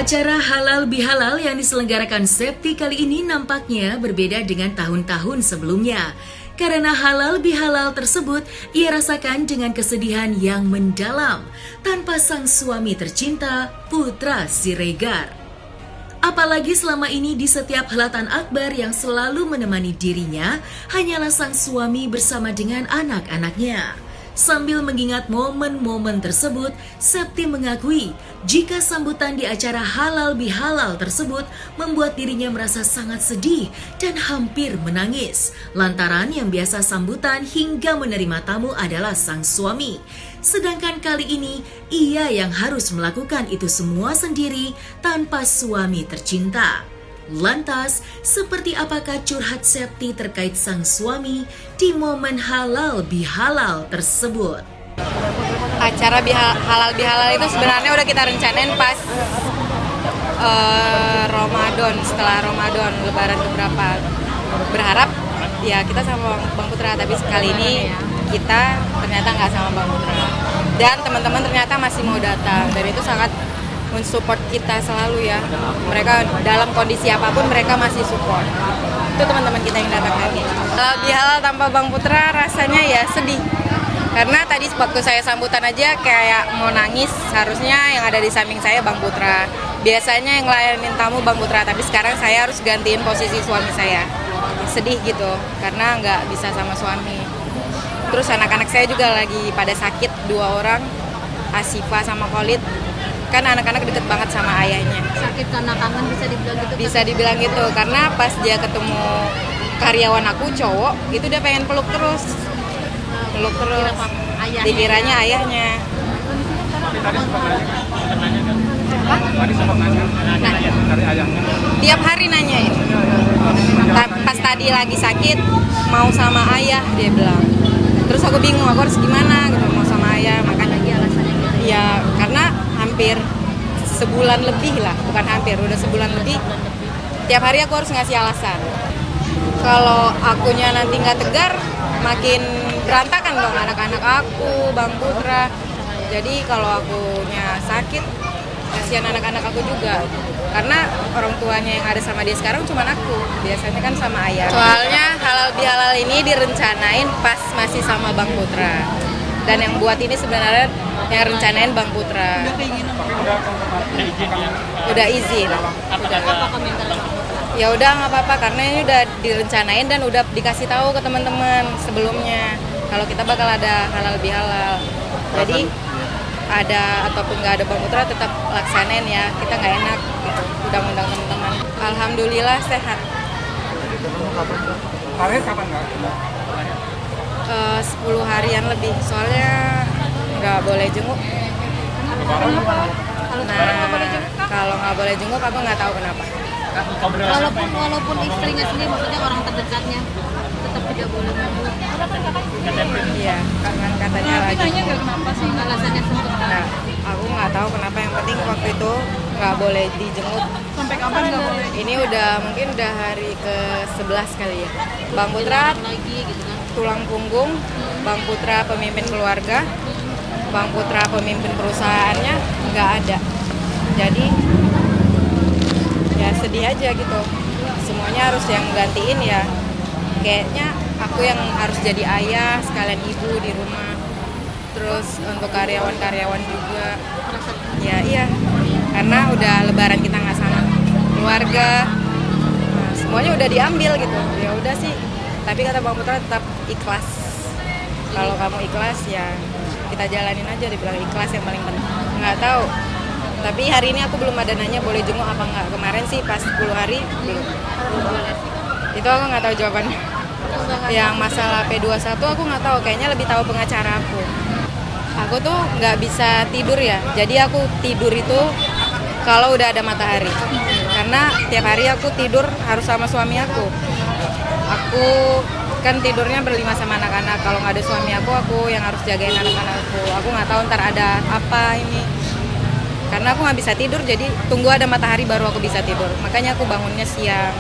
Acara Halal Bihalal yang diselenggarakan Septi kali ini nampaknya berbeda dengan tahun-tahun sebelumnya. Karena halal bihalal tersebut ia rasakan dengan kesedihan yang mendalam tanpa sang suami tercinta, Putra Siregar. Apalagi selama ini di setiap helatan akbar yang selalu menemani dirinya hanyalah sang suami bersama dengan anak-anaknya. Sambil mengingat momen-momen tersebut, Septi mengakui jika sambutan di acara halal bihalal tersebut membuat dirinya merasa sangat sedih dan hampir menangis. Lantaran yang biasa sambutan hingga menerima tamu adalah sang suami. Sedangkan kali ini ia yang harus melakukan itu semua sendiri tanpa suami tercinta. Lantas, seperti apakah curhat Septi terkait sang suami di momen halal bihalal tersebut? Acara halal bihalal itu sebenarnya udah kita rencanain pas Ramadan, setelah Ramadan, lebaran keberapa. Berharap ya kita sama Bang Putra, tapi sekali ini kita ternyata nggak sama Bang Putra. Dan teman-teman ternyata masih mau datang, dan itu sangat mensupport kita selalu ya. Mereka dalam kondisi apapun mereka masih support. Itu teman-teman kita yang datang lagi. Halal bihalal tanpa Bang Putra rasanya ya sedih. Karena tadi waktu saya sambutan aja kayak mau nangis. Harusnya yang ada di samping saya Bang Putra. Biasanya yang ngelayanin tamu Bang Putra, tapi sekarang saya harus gantiin posisi suami saya. Sedih gitu, karena nggak bisa sama suami. Terus anak-anak saya juga lagi pada sakit, 2 orang, Asifa sama Khalid. Kan anak-anak deket banget sama ayahnya. Sakit karena kangen, bisa dibilang gitu? Bisa dibilang gitu, karena pas dia ketemu karyawan aku cowok, itu dia pengen peluk terus. Peluk terus. Dikiranya ayahnya. Tiap hari nanyain. Pas tadi lagi sakit, mau sama ayah, dia bilang. Terus aku bingung, aku harus gimana gitu, mau sama ayah, makanya alasannya gitu. Ya, karena hampir sebulan lebih lah, bukan hampir, udah sebulan lebih. Tiap hari aku harus ngasih alasan. Kalau akunya nanti nggak tegar, makin berantakan dong anak-anak aku, Bang Putra. Jadi kalau akunya sakit, kasihan anak-anak aku juga. Karena orang tuanya yang ada sama dia sekarang cuma aku, biasanya kan sama ayah. Soalnya halal bihalal ini direncanain pas masih sama Bang Putra. Dan yang buat ini sebenarnya yang rencanain Bang Putra. Udah izin. Ya udah nggak apa-apa, karena ini udah direncanain dan udah dikasih tahu ke teman-teman sebelumnya kalau kita bakal ada halal bihalal. Jadi ada ataupun nggak ada Bang Putra tetap laksanain ya, kita nggak enak gitu. Udah ngundang teman-teman. Alhamdulillah sehat. Kalian kapan nggak? 10 harian lebih, soalnya nggak boleh jenguk. Kalau nggak boleh jenguk aku nggak tahu kenapa. Walaupun istrinya sendiri, maksudnya orang terdekatnya, tetap tidak boleh jenguk. Iya, karena katanya lagi. Nanya nggak kenapa sih alasannya sempat? Nah, aku nggak tahu kenapa, yang penting waktu itu nggak boleh dijenguk. Sampai kapan nggak boleh? Ini mungkin udah hari ke-11 kali ya. Bang Putra Lagi gitu kan? tulang punggung, Bang Putra pemimpin keluarga, Bang Putra pemimpin perusahaannya nggak ada. Jadi ya sedih aja gitu. Semuanya harus yang gantiin ya. Kayaknya aku yang harus jadi ayah sekalian ibu di rumah. Terus untuk karyawan-karyawan juga. Ya iya. Karena udah lebaran kita nggak sama keluarga. Nah, semuanya udah diambil gitu. Ya udah sih. Tapi kata Bang Putra tetap ikhlas. Kalau kamu ikhlas ya kita jalanin aja, dibilang ikhlas yang paling penting. Nggak tahu. Tapi hari ini aku belum ada nanya boleh jenguk apa nggak. Kemarin sih pas 10 hari belum. Itu aku nggak tahu jawabannya. Yang masalah P21 aku nggak tahu. Kayaknya lebih tahu pengacara aku. Aku tuh nggak bisa tidur ya. Jadi aku tidur itu kalau udah ada matahari. Karena tiap hari aku tidur harus sama suami aku. Aku kan tidurnya berlima sama anak-anak. Kalau nggak ada suami aku yang harus jagain anak-anakku. Aku nggak tahu ntar ada apa ini. Karena aku nggak bisa tidur, jadi tunggu ada matahari baru aku bisa tidur. Makanya aku bangunnya siang.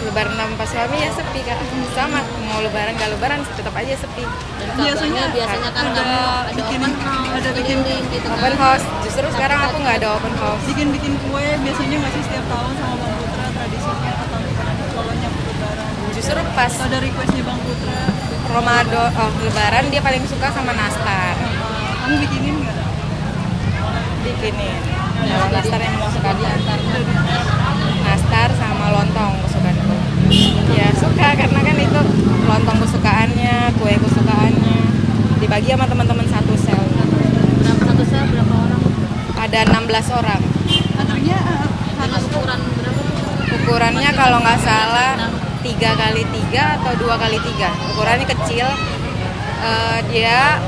Lebaran tanpa suami ya sepi kan, sama mau lebaran gak lebaran tetap aja sepi. Dan biasanya kan kamu ada open house, ada bikin gitu kan. Open house, justru sekarang aku nggak ada open house. bikin kue biasanya nggak sih setiap tahun sama Bang Putra tradisinya atau kalau nyambut lebaran? Justru pas Atau ada requestnya Bang Putra? Ramadan, lebaran dia paling suka sama nastar. Kamu bikinin nggak? Bikinin. Kalau nastar yang kesukaan dia, nastar sama lontong kesukaanku. Ya suka karena kan itu lontong kesukaannya, kue kesukaannya. Dibagi sama teman-teman satu sel. Berapa satu sel berapa orang? Ada 16 orang. Antarnya Dengan ukuran berapa? Ukurannya kalau nggak salah 3x3 atau 2x3. Ukurannya kecil. Dia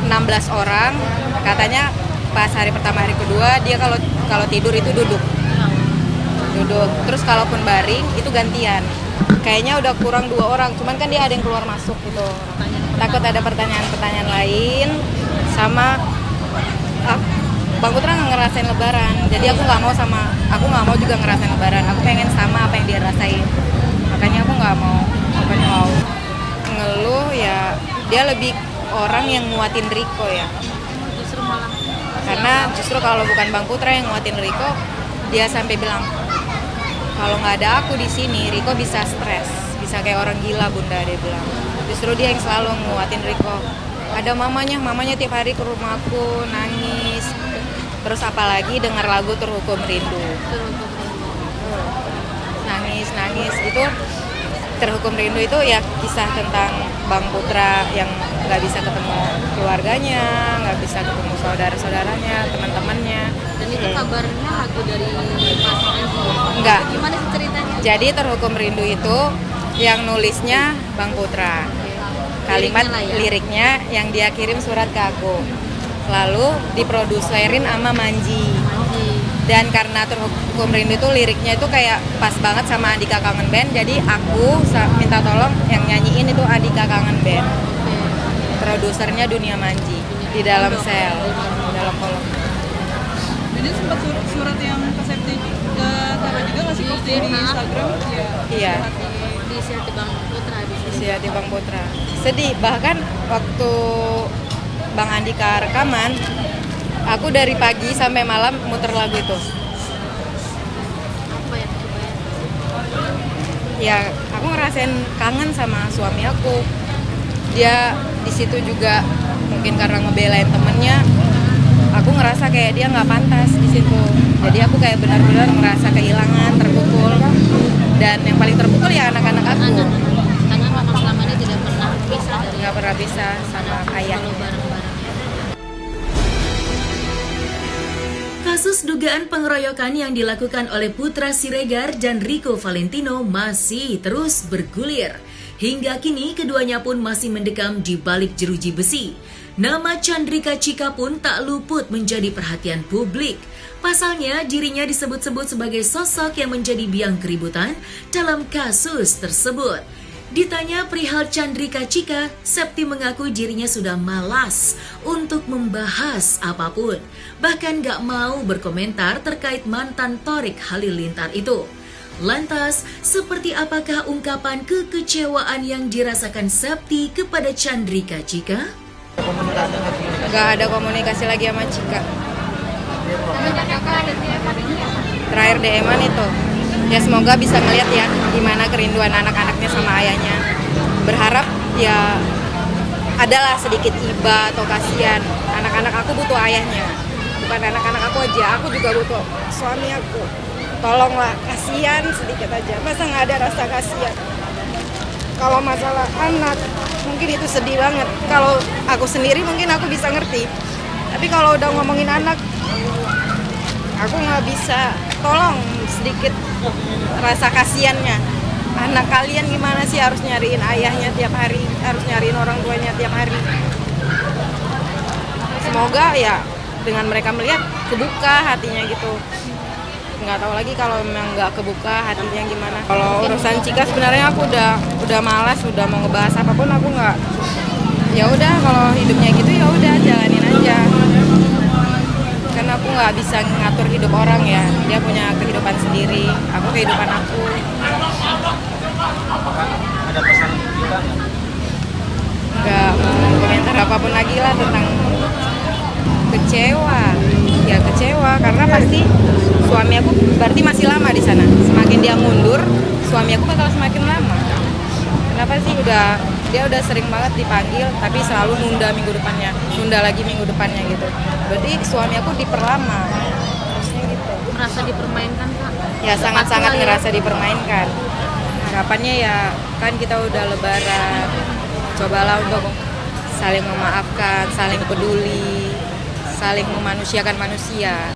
16 orang. Katanya pas hari pertama hari kedua dia kalau tidur itu duduk. Terus kalaupun baring itu gantian. Kayaknya udah kurang 2 orang. Cuman kan dia ada yang keluar masuk gitu. Takut ada pertanyaan-pertanyaan lain sama Bang Putra nggak ngerasain lebaran, jadi aku nggak mau juga ngerasain lebaran. Aku pengen sama apa yang dia rasain, makanya aku nggak mau open house. Ngeluh ya, dia lebih orang yang nguatin Riko ya, Justru malah karena justru kalau bukan Bang Putra yang nguatin Riko, dia sampai bilang kalau nggak ada aku di sini, Riko bisa stres, bisa kayak orang gila bunda, dia bilang. Justru dia yang selalu nguatin Riko. Ada mamanya tiap hari ke rumahku nangis. Terus apalagi dengar lagu Terhukum Rindu. Nangis itu Terhukum Rindu itu ya kisah tentang Bang Putra yang nggak bisa ketemu keluarganya, nggak bisa ketemu saudara-saudaranya, teman-temannya. dan itu kabarnya lagu dari Mas Enzo. Enggak. Gimana sih ceritanya? Jadi Terhukum Rindu itu yang nulisnya Bang Putra. Kalimat Liriknya lah ya. liriknya yang dia kirim surat ke aku. Lalu diproduserin sama Manji. Dan karena Terhukum Rindu itu liriknya itu kayak pas banget sama Andika Kangen Band, jadi aku minta tolong yang nyanyiin itu Andika Kangen Band. Produsernya Dunia Manji di dalam sel, dalam kolom. Jadi sempat surat yang ke Septi ke Tara juga nggak sih posting di Instagram? Iya. Di Hati Bang Putra Isi Hati Bang Putra. Sedih, bahkan waktu Bang Andika rekaman, aku dari pagi sampai malam muter lagu itu. apa ya? Ya, aku ngerasain kangen sama suami aku. Dia di situ juga mungkin karena ngebelain temennya, aku ngerasa kayak dia nggak pantas di situ. Jadi aku kayak benar-benar ngerasa kehilangan, terpukul. Dan yang paling terpukul ya anak-anak aku. Karena memang selama ini tidak pernah bisa dari Nggak pernah bisa sama ayahnya. kalau bareng-bareng. Kasus dugaan pengeroyokan yang dilakukan oleh Putra Siregar dan Rico Valentino masih terus bergulir. Hingga kini keduanya pun masih mendekam di balik jeruji besi. Nama Chandrika Cika pun tak luput menjadi perhatian publik. Pasalnya dirinya disebut-sebut sebagai sosok yang menjadi biang keributan dalam kasus tersebut. Ditanya perihal Chandrika Cika, Septi mengaku dirinya sudah malas untuk membahas apapun. Bahkan gak mau berkomentar terkait mantan Thorik Halilintar itu. Lantas, seperti apakah ungkapan kekecewaan yang dirasakan Septi kepada Chandrika Cika? Gak ada komunikasi lagi sama Cika. Terakhir DM-an itu. Ya semoga bisa ngeliat ya gimana kerinduan anak-anaknya sama ayahnya. Berharap ya adalah sedikit iba atau kasihan. Anak-anak aku butuh ayahnya. Bukan anak-anak aku aja, aku juga butuh suami aku. Tolonglah, kasihan sedikit aja. Masa nggak ada rasa kasihan? Kalau masalah anak, mungkin itu sedih banget. Kalau aku sendiri mungkin aku bisa ngerti. Tapi kalau udah ngomongin anak, aku nggak bisa. Tolong sedikit rasa kasihannya. Anak kalian gimana sih harus nyariin ayahnya tiap hari, harus nyariin orang tuanya tiap hari. Semoga ya dengan mereka melihat kebuka hatinya gitu. Nggak tahu lagi kalau memang nggak kebuka hatinya gimana. Kalau urusan Cika sebenarnya aku udah malas, udah mau ngebahas apapun aku nggak. Ya udah kalau hidupnya gitu ya udah jalanin aja. Karena aku nggak bisa ngatur hidup orang ya, dia punya kehidupan sendiri, aku kehidupan aku. ada pesan untuk kita nggak? Nggak mau komentar apapun lagi lah tentang kecewa. Ya kecewa karena pasti suami aku berarti masih lama di sana. Semakin dia mundur, suami aku bakal semakin lama. Kenapa sih dia udah sering banget dipanggil tapi selalu nunda minggu depannya, nunda lagi minggu depannya gitu. Berarti suami aku diperlama. Harusnya gitu. Merasa dipermainkan Kak? Ya sangat-sangat Pasti lah ya. ngerasa dipermainkan. Harapannya ya kan kita udah lebaran, cobalah untuk saling memaafkan, saling peduli, saling memanusiakan manusia.